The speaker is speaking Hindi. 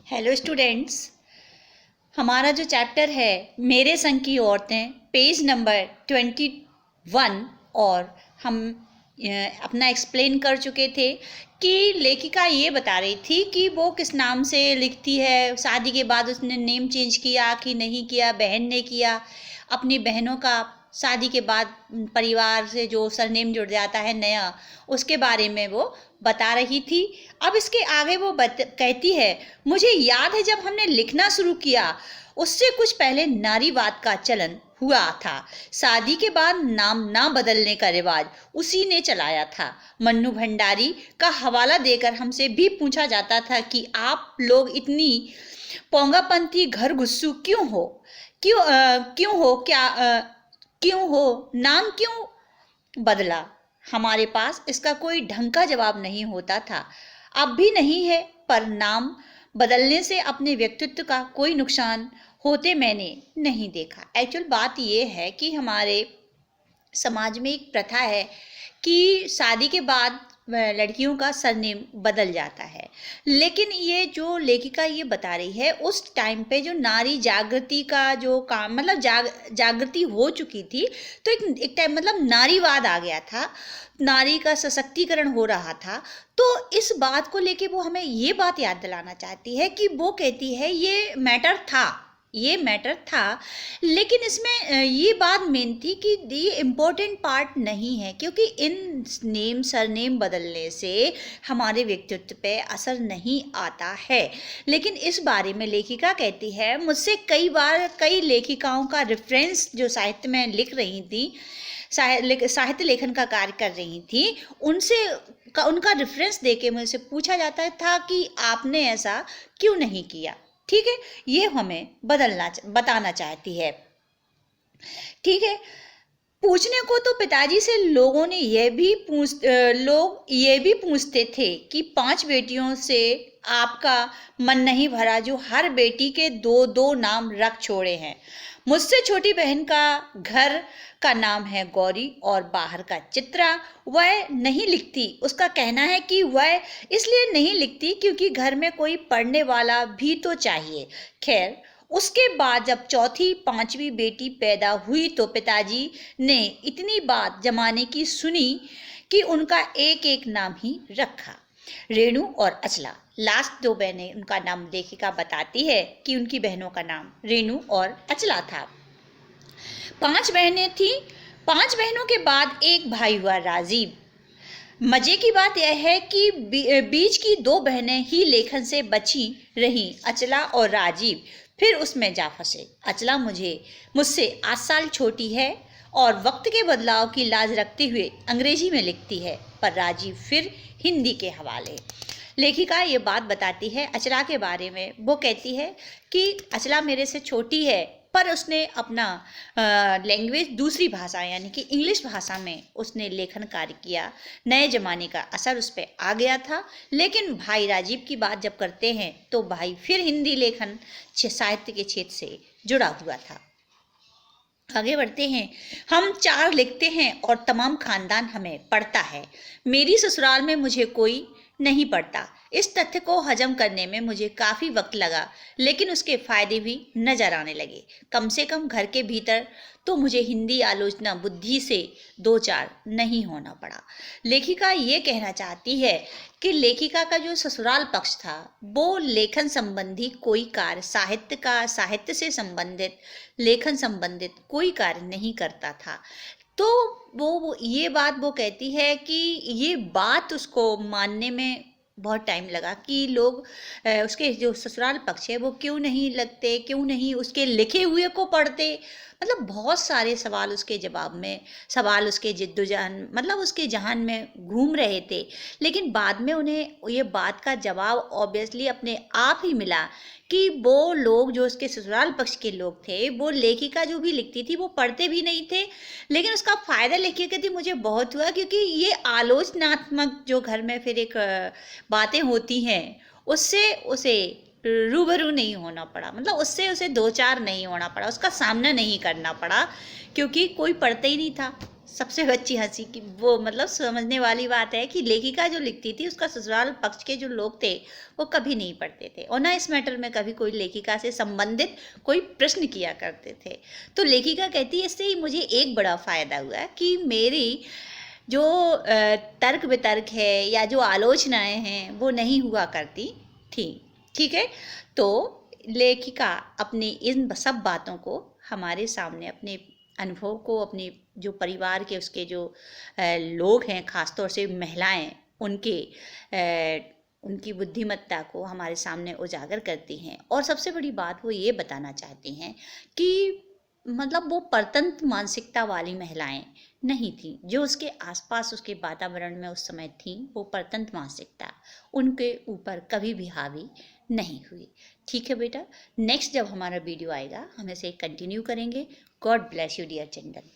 Hello students. हमारा जो चैप्टर है मेरे संग की औरतें, पेज नंबर 21, और हम अपना एक्सप्लेन कर चुके थे कि लेखिका ये बता रही थी कि वो किस नाम से लिखती है। शादी के बाद उसने नेम चेंज किया कि नहीं किया, बहन ने किया। अपनी बहनों का शादी के बाद परिवार से जो सरनेम जुड़ जाता है नया, उसके बारे में वो बता रही थी। अब इसके आगे वो कहती है, मुझे याद है जब हमने लिखना शुरू किया उससे कुछ पहले नारीवाद का चलन हुआ था। शादी के बाद नाम ना बदलने का रिवाज उसी ने चलाया था। मन्नू भंडारी का हवाला देकर हमसे भी पूछा जाता था कि आप लोग इतनी पोंगापंथी घर घुस्सू क्यों हो, क्यों हो, क्यों हो, नाम क्यों बदला। हमारे पास इसका कोई ढंग का जवाब नहीं होता था। अब भी नहीं है, पर नाम बदलने से अपने व्यक्तित्व का कोई नुकसान होते मैंने नहीं देखा। एक्चुअल बात यह है कि हमारे समाज में एक प्रथा है कि शादी के बाद लड़कियों का सरनेम बदल जाता है। लेकिन ये जो लेखिका ये बता रही है, उस टाइम पे जो नारी जागृति का जो काम, मतलब जागृति हो चुकी थी, तो एक टाइम मतलब नारीवाद आ गया था, नारी का सशक्तिकरण हो रहा था। तो इस बात को लेके वो हमें ये बात याद दिलाना चाहती है कि वो कहती है ये मैटर था, लेकिन इसमें ये बात मेन थी कि ये इम्पोर्टेंट पार्ट नहीं है, क्योंकि इन नेम सरनेम बदलने से हमारे व्यक्तित्व पे असर नहीं आता है। लेकिन इस बारे में लेखिका कहती है, मुझसे कई बार कई लेखिकाओं का रेफरेंस जो साहित्य में लिख रही थी, साहित्य लेखन का कार्य कर रही थी, उनका रेफरेंस देके मुझसे पूछा जाता था कि आपने ऐसा क्यों नहीं किया। ठीक है, ये हमें बताना चाहती है। ठीक है, पूछने को तो पिताजी से लोग ये भी पूछते थे कि 5 बेटियों से आपका मन नहीं भरा जो हर बेटी के 2-2 नाम रख छोड़े हैं। मुझसे छोटी बहन का घर का नाम है गौरी और बाहर का चित्रा। वह नहीं लिखती, उसका कहना है कि वह इसलिए नहीं लिखती क्योंकि घर में कोई पढ़ने वाला भी तो चाहिए। खैर, उसके बाद जब 4वीं-5वीं बेटी पैदा हुई तो पिताजी ने इतनी बात जमाने की सुनी कि उनका एक एक नाम ही रखा, रेणु और अचला। लास्ट 2 बहनें, उनका नाम लेखिका बताती है कि उनकी बहनों का नाम रेणु और अचला था। 5 बहनें थीं। 5 बहनों के बाद एक भाई हुआ, राजीव। मजे की बात यह है कि बीच की 2 बहनें ही लेखन से बची रहीं, अचला और राजीव फिर उसमें जा फंसे। अचला मुझसे 8 साल छोटी है और वक्त के बदलाव की लाज रखते हुए अंग्रेजी में लिखती है, पर राजीव फिर हिंदी के हवाले। लेखिका ये बात बताती है अचला के बारे में। वो कहती है कि अचला मेरे से छोटी है, पर उसने अपना लैंग्वेज दूसरी भाषा यानी कि इंग्लिश भाषा में उसने लेखन कार्य किया। नए ज़माने का असर उस पर आ गया था। लेकिन भाई राजीव की बात जब करते हैं तो भाई फिर हिंदी लेखन साहित्य के क्षेत्र से जुड़ा हुआ था। आगे बढ़ते हैं। हम 4 लिखते हैं और तमाम खानदान हमें पढ़ता है। मेरी ससुराल में मुझे कोई नहीं पढ़ता। इस तथ्य को हजम करने में मुझे काफ़ी वक्त लगा, लेकिन उसके फायदे भी नजर आने लगे। कम से कम घर के भीतर तो मुझे हिंदी आलोचना बुद्धि से 2-4 नहीं होना पड़ा। लेखिका ये कहना चाहती है कि लेखिका का जो ससुराल पक्ष था वो लेखन संबंधी कोई कार्य, साहित्य से संबंधित, लेखन संबंधित कोई कार्य नहीं करता था। तो वो ये बात वो कहती है कि ये बात उसको मानने में बहुत टाइम लगा कि लोग उसके जो ससुराल पक्ष है वो क्यों नहीं लगते, क्यों नहीं उसके लिखे हुए को पढ़ते। मतलब बहुत सारे सवाल उसके जवाब में, सवाल उसके जिद्दोजहद, मतलब उसके जहान में घूम रहे थे। लेकिन बाद में उन्हें ये बात का जवाब ऑब्वियसली अपने आप ही मिला कि वो लोग जो उसके ससुराल पक्ष के लोग थे, वो लेखिका जो भी लिखती थी वो पढ़ते भी नहीं थे। लेकिन उसका फ़ायदा लेखिका थी मुझे बहुत हुआ, क्योंकि ये आलोचनात्मक जो घर में फिर एक बातें होती हैं उससे उसे रूबरू नहीं होना पड़ा, मतलब उससे उसे 2-4 नहीं होना पड़ा, उसका सामना नहीं करना पड़ा, क्योंकि कोई पढ़ता ही नहीं था। सबसे अच्छी हंसी की वो मतलब समझने वाली बात है कि लेखिका जो लिखती थी उसका ससुराल पक्ष के जो लोग थे वो कभी नहीं पढ़ते थे और ना इस मैटर में कभी कोई लेखिका से संबंधित कोई प्रश्न किया करते थे। तो लेखिका कहती है इससे ही मुझे एक बड़ा फायदा हुआ कि मेरी जो तर्क वितर्क है या जो आलोचनाएं हैं वो नहीं हुआ करती थी। ठीक है, तो लेखिका अपनी इन सब बातों को हमारे सामने अपने अनुभव को, अपने जो परिवार के उसके जो लोग हैं, खासतौर से महिलाएं, उनकी बुद्धिमत्ता को हमारे सामने उजागर करती हैं और सबसे बड़ी बात वो ये बताना चाहती हैं कि मतलब वो परतंत्र मानसिकता वाली महिलाएं नहीं थी जो उसके आसपास उसके वातावरण में उस समय थी। वो परतंत्र मानसिकता उनके ऊपर कभी भी हावी नहीं हुई। ठीक है बेटा, नेक्स्ट जब हमारा वीडियो आएगा हम इसे कंटिन्यू करेंगे। God bless you dear children.